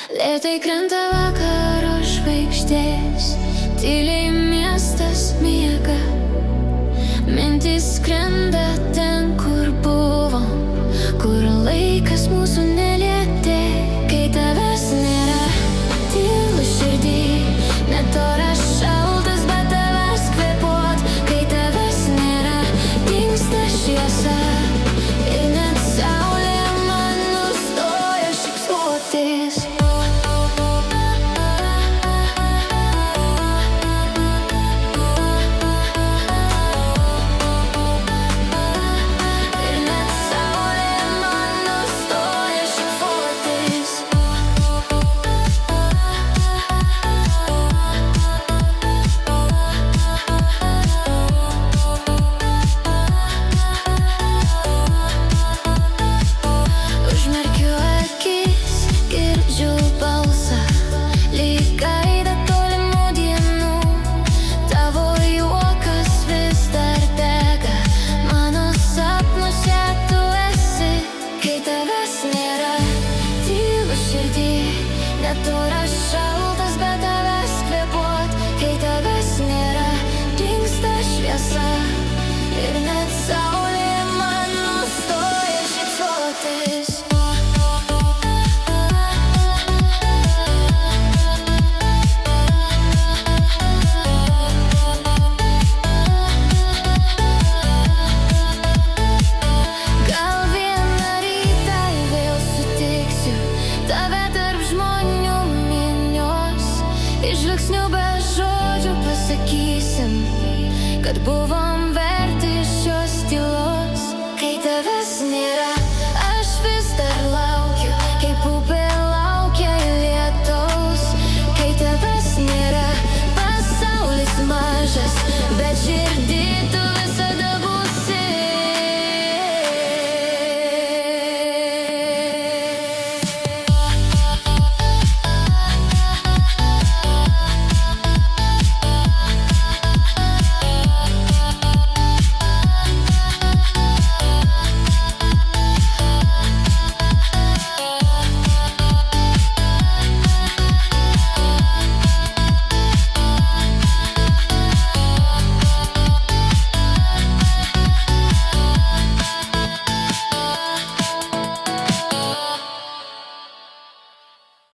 Lėtai krenta vakaro žvaigždės, tyliai miestas miega, mintys skrenda ten, kur buvom, kur laikas mūsų nelietė. Kai tavęs nėra, tylu širdį, net oras šaltas, bet tavęs kvėpuot. Kai tavęs nėra, dingsta šviesa ir net saulė man nustoja šypsotis. Net oras šaltas, bet tavęs kvėpuot. Kai tavęs nėra, dingsta šviesa ir net saulė man nustoja šypsotis. Gal vieną rytą vėl sutiksiu tave tarp žmonių minios, iš žvilgsnių be žodžių pasakysim, kad buvom